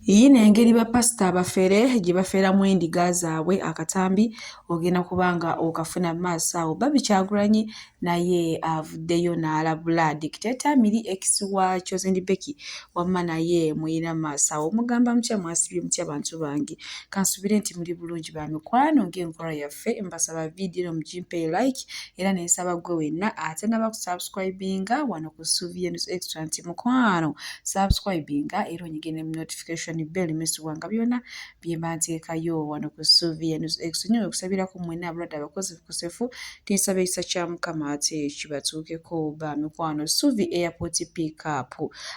Iyi n'engeri bapasita abafere gye bafeeramu endiga zaabwe akatambi ogenda kubanga okafuna mu maaso awo. Barbie Kyagulanyi naye avuddeyo n'alabula Dictator Milly ex wa Chosen Becky wamma naye muyina mu maaso awo. Mugamba mutya, mwasibye mutya bantu bange? Kansubire nti muli bulungi ba mikwano ng'enkola yaffe. Mbasaba vidiyo mugimpe like era ne nsaba gwe wenna ate n'abakusubscribinga wano ku Suuvie News Extra nti mukwano subscribinga era onyigire mu notification bell mesubwanga byonna bye mba nteekayo wano ku Suuvie News Extra. Nnyo okusabirako mwenna abalwadde abakozi kusefu tinsaba ekisa kya Mukama ate kibatuukeko ba mikwano. Suuvie Airport Pick Up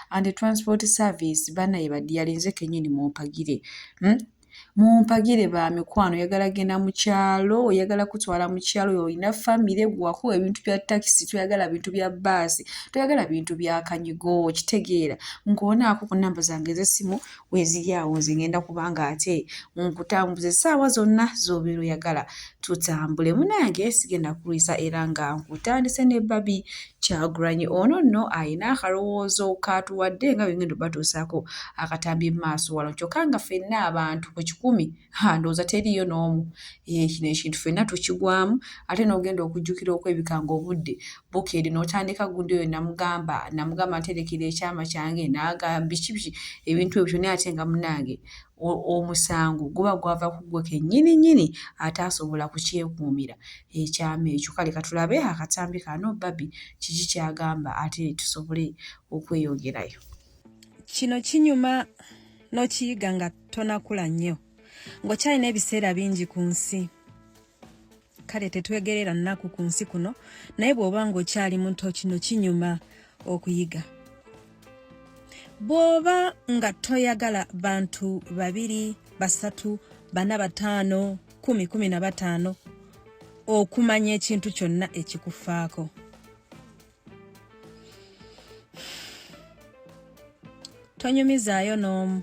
and Transport Service bannaye badiyali nze kennyini mumpagire mumpagire ba mikwano. Oyagala genda mu kyalo, oyagala kutwala mu kyalo, oyina famire gwakuwa ebintu bya takisi, toyagala bintu bya baasi, toyagala bintu bya kanyigo, kitegeera nkonaako ku nnamba zange ez'essimu weeziri awo nze ngenda kubanga ate nkutambuze essaawa zonna z'obeera oyagala tutambule. Munange sigenda kulwisa era nga nkutandise ne Barbie Kyagulanyi. Ono nno ayina akalowoozo katuwadde nga bwe ngenda obatuusaako akatambi mu maaso wano, kyokka nga ffenna abantu ku 100 ndowooza teriiyo n'omu. Kino ekintu ffenna tukigwamu ate n'ogenda okujjukira okwebikanga obudde bukeeri n'otandika gundi oyo namugamba nterekera ekyama kyange n'agamba biki ebintu ebyo naye ate nga munnange omusango guba gwava ku ggwe kennyini ate asobola kukyekuumira ekyama ekyo. Kale katulabe akatambi kano Barbie kiki kyagamba ate tusobole okweyongerayo. Kino kinyuma n'okiyiga nga tonakula nnyo ng'okyalina ebiseera bingi ku nsi. Kale tetwegerera nnaku ku nsi kuno, naye bw'oba ng'okyali muto kino kinyuma okuyiga. Bw'oba nga toyagala bantu 2, 3, 4, 5, 10, 15 okumanya ekintu kyonna ekikufaako. Tonyumizaayo n'omu.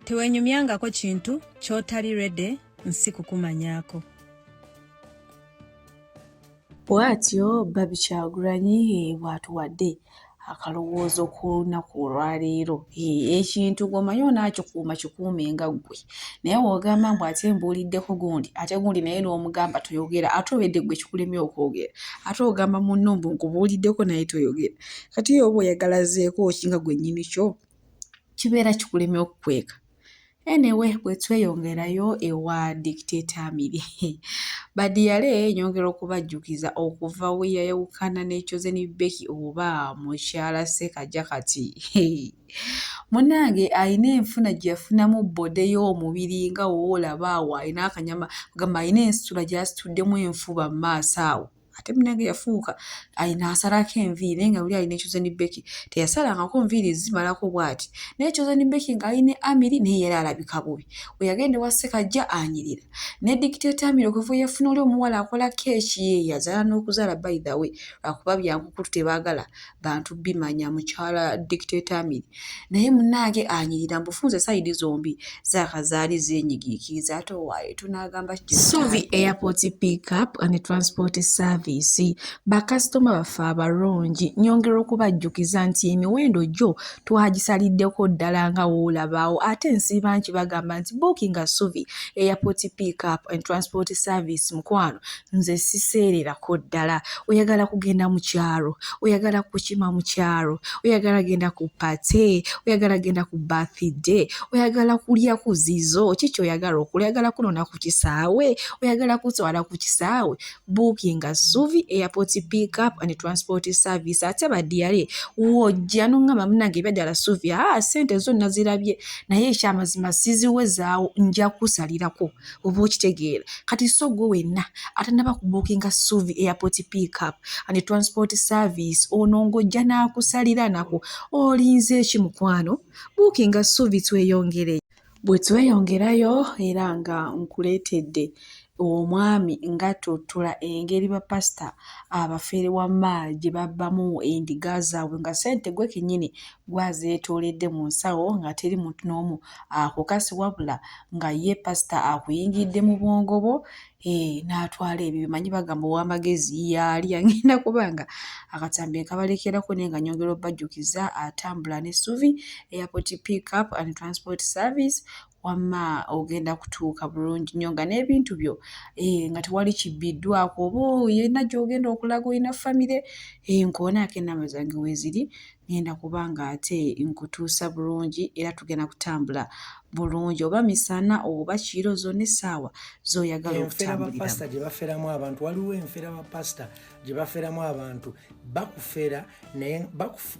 Teweenyumyangako kintu ky'otali ready nsi kukumanyaako. Bw'atyo Barbie Kyagulanyi bw'atuwadde akalowoozo ku lunaku olwaleero. Ekintu ng'omanyi onaakikuuma kikuumenga ggwe, naye w'ogamba mbu ate mbuuliddeko gundi ate gundi naye n'omugamba toyogera ate obedde ggwe kikulemye okwogera ate ogamba munno mbu nkubuuliddeko naye toyogera. Kati yo oba oyagalazeeko kinga gwe nnyini kyo kibeera kikulemye okukweka. Anyway, bwe tweyongerayo ewa Dictator Milly badiyale nyongera okubajjukiza okuva we yayawukana ne Chosen Becky oba mukyala Ssekaggya kati munnange ayina enfuna gye yafunamu bbode y'omubiri nga woolaba awo ayina akanyama gamba ayina ensitula gy'asituddemu enfuba mu maaso awo. Ate munnange yafuuka ayina asalako enviiri nga buli alina Chosen Becky teyasalangako nviiri zimalako bw'ati. Naye Chosen Becky ng'alina Amiri naye yali alabika bubi. Bwe yagenda ewa Ssekaggya anyirira. Ne Dictator Milly okuva yafuna oli omuwala akola keeki ye yazaala n'okuzaala by the way lwakuba byankukutu tebaagala bantu bimanya mukyala Dictator Milly. Naye munnange anyirira mbufunze sayidi zombi zaakazaali zeenyigiikiriza ate owaaye tunaagamba Suuvie Airport Pick Up and Transport Service bakasitoma baffe abalungi. Nyongera okubajjukiza nti emiwendo gyo twagisaliddeko ddala nga woolabaawo ate nsiiba nkibagamba nti bookinga Suuvie Airport Pick Up and Transport Service mukwano nze siseererako ddala. Oyagala kugenda mu kyalo, oyagala kukima mu kyalo, oyagala genda ku pate, oyagala genda ku birthday, oyagala kulya ku zizo, kiki oyagala okulya, oyagala kunona ku kisaawe, oyagala kutwala ku kisaawe, bookinga Suuvie Airport Pick Up and Transport Service. Ate badiyale wojja n'oŋŋamba munnange ebyadala Suuvie ssente zo nazirabye naye ekyamazima siziwezaawo nja kusalirako oba okitegeera. Kati so gwe wenna atannaba ku bookinga Suuvie Airport Pick Up and Transport Service ono ng'ojja n'akusalira nako olinze eki mukwano? Bookinga Suuvie tweyongere. Bwe tweyongerayo era nga nkuleetedde omwami nga Tuttula engeri bapasita abafeere wamma gye babbamu endiga zaabwe nga ssente gwe kennyini gwazeetooledde mu nsawo nga teri muntu n'omu akukasi wabula nga ye pasita akuyingidde mu bwongo bwo n'atwala ebyo bimanyi bagamba ow'amagezi yali agenda kubanga akatambi kabalekerako naye nga nyongera obbajjukiza atambula n'essuvi airport pick up and transport service wamma ogenda kutuuka bulungi nnyo nga n'ebintu byo nga tewali kibbiddwako oba yenna gy'ogenda okulaga olina famire nkoonako ennamba zange weeziri ngenda kubanga ate nkutuusa bulungi era tugenda kutambula bulungi oba misana oba kiro zonna essaawa z'oyagala okutambuliramu. Bapasita gye baferamu abantu waliwo enfera bapasita gye baferamu abantu bakufera naye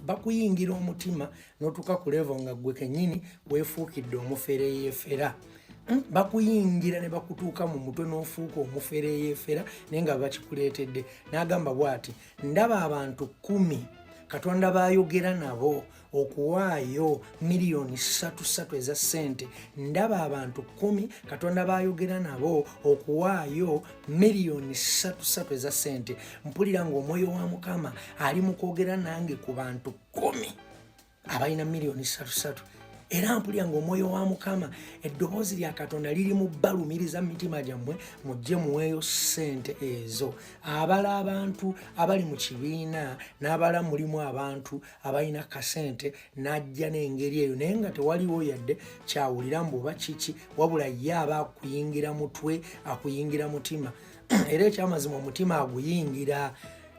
bakuyingira omutima n'otuuka ku level nga ggwe kennyini weefuukidde omufere eyeefera. Bakuyingira ne bakutuuka mu mutwe n'ofuuka omufere eyeefera naye nga bakikuleetedde. N'agamba bw'ati ndaba abantu 10 Katonda baayogera nabo okuwaayo miliyoni 3 eza ssente. Ndaba abantu 10 Katonda baayogera nabo okuwaayo miliyoni 3 eza ssente. Mpulira ng'omwoyo wa Mukama ali mu kwogera nange ku bantu 10 abalina miliyoni 3. Era mpulira ng'omwoyo wa Mukama eddoboozi lya Katonda liri mu balumiriza mitima gyammwe mujje muweeyo ssente ezo. Abala abantu abali mu kibiina n'abala mulimu abantu abalina kasente n'ajja n'engeri eyo naye nga tewaliwo yadde kyawulira mbuba kiki wabula ye aba akuyingira mutwe akuyingira mutima era ekyamazima omutima aguyingira.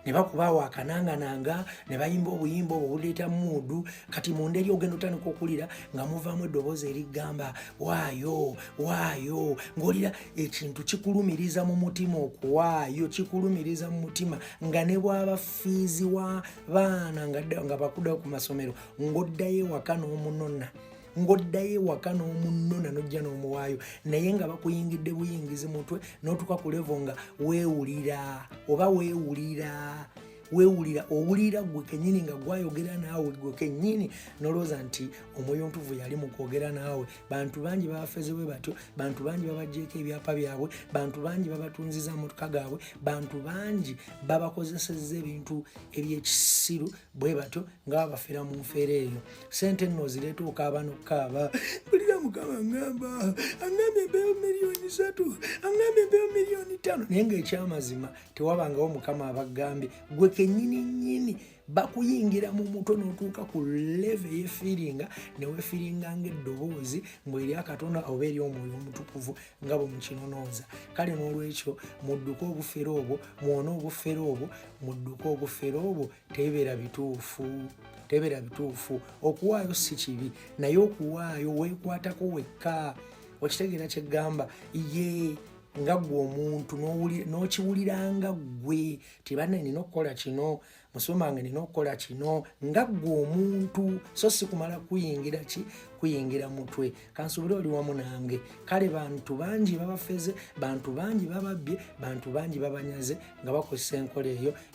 Ne bakubaawo akanangananga ne bayimba obuyimba obwo buleeta muudu kati mu nderi ogenda otandika okulira nga muvaamu eddoboozi erigamba waayo waayo ng'olira ekintu kikulumiriza mu mutima okuwaayo kikulumiriza mu mutima nga ne bwaba fiizi wa baana nga bakuddayo ku masomero ng'oddayo ewaka n'omunona ng'oddayo ewaka n'omunona n'ojja n'omuwaayo naye nga bakuyingidde buyingizi mutwe n'otuuka ku levo nga weewulira oba weewulira owulira gwe kennyini nga gwayogera naawe gwe kennyini nolowooza nti omwoyo omutuufu yali mu kwogera naawe. Bantu bangi babafeze bwe batyo, bantu bangi babaggyeko ebyapa byabwe, bantu bangi babatunziza motoka gaabwe, bantu bangi babakozesezza ebintu ebyekisiru bwe batyo nga babafera mu nfeera eyo. Ssente nno ozireeta okaaba n'okukaaba mpulira Mukama angambye empeewo miliyoni 3 angambye empeewo miliyoni 5 naye ng'ekyamazima tewabangawo Mukama abagambye gwe kennyini bakuyingira mu mutwe n'otuuka ku leve y'efiringa ne weefiringa ng'eddoboozi mbw'eri Katonda oba eri omwoyo omutukuvu nga bwe mukinonooza. Kale n'olwekyo mudduke obufere obwo mwone obufere obwo mudduke obufere obwo tebeera bituufu. Okuwaayo si kibi naye okuwaayo weekwatako wekka. Okitegeera kye ggamba ye nga gwe omuntu n'okiwuliranga ggwe ti banne nina okukola kino musumange nina okukola kino nga ggwe omuntu so si kumala kuyingira mutwe. Kansuubire oli wamu nange. Kale bantu bangi babafeze, bantu bangi bababbye, bantu bangi babanyaze nga bakozesa enkola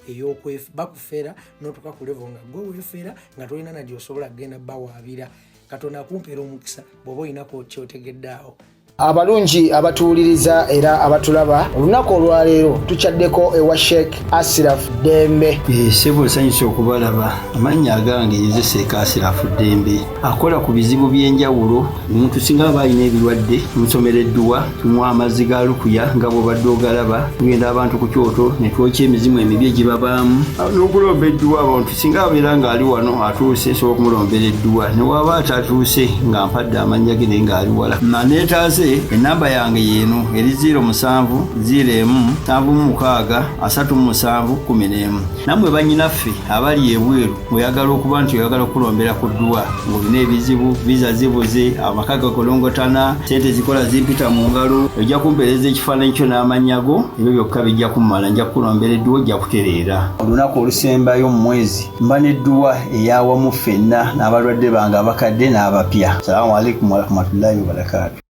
eyo bakufera n'otuuka ku levo nga gwe weefera nga tolina na gy'osobola kugenda bawaabira. Katonda akumpeera omukisa bw'oba olinako kyotegeddaawo. Abalungi abatuwuliriza era abatulaba olunaku olwaleero tukyaddeko ewa Sheikh Ashraf Dembe. Sebo nsanyusa okubalaba. Amannya agange ye Sheikh Ashraf Dembe akola ku bizibu by'enjawulo. Omuntu singa aba alina ebirwadde musomereddwa tunywa amazzi ga lukuya nga bw'obadde ogalaba tugenda abantu ku kyoto ne twokya emizimu emibi egibabaamu n'okulomba edduwa. Abantu singa abeera ng'ali wano atuuse nsobola okumulombera edduwa ne waba atatuuse nga mpadde amannya ge naye ng'ali wala maneetaase. Enamba yange yeno eri 0701763711. Namwe bannyinaffe abali ebweru oyagala okuba nti oyagala okulombera ku dduwa ng'olina ebizibu viza zibuze amaka gakolongotana ssente zikola zimpita mu ngalo ojja kumpeereza ekifaananyi kyo n'amanyago ebyo byokka bijja kummala nja kukulombera edduwa ojja kutereera. Olunaku olusembayo mu mwezi mba n'edduwa eyawamu ffenna n'abalwadde bange abakadde n'abapya. Salaamu alaikum warahmatullahi wabarakatuh.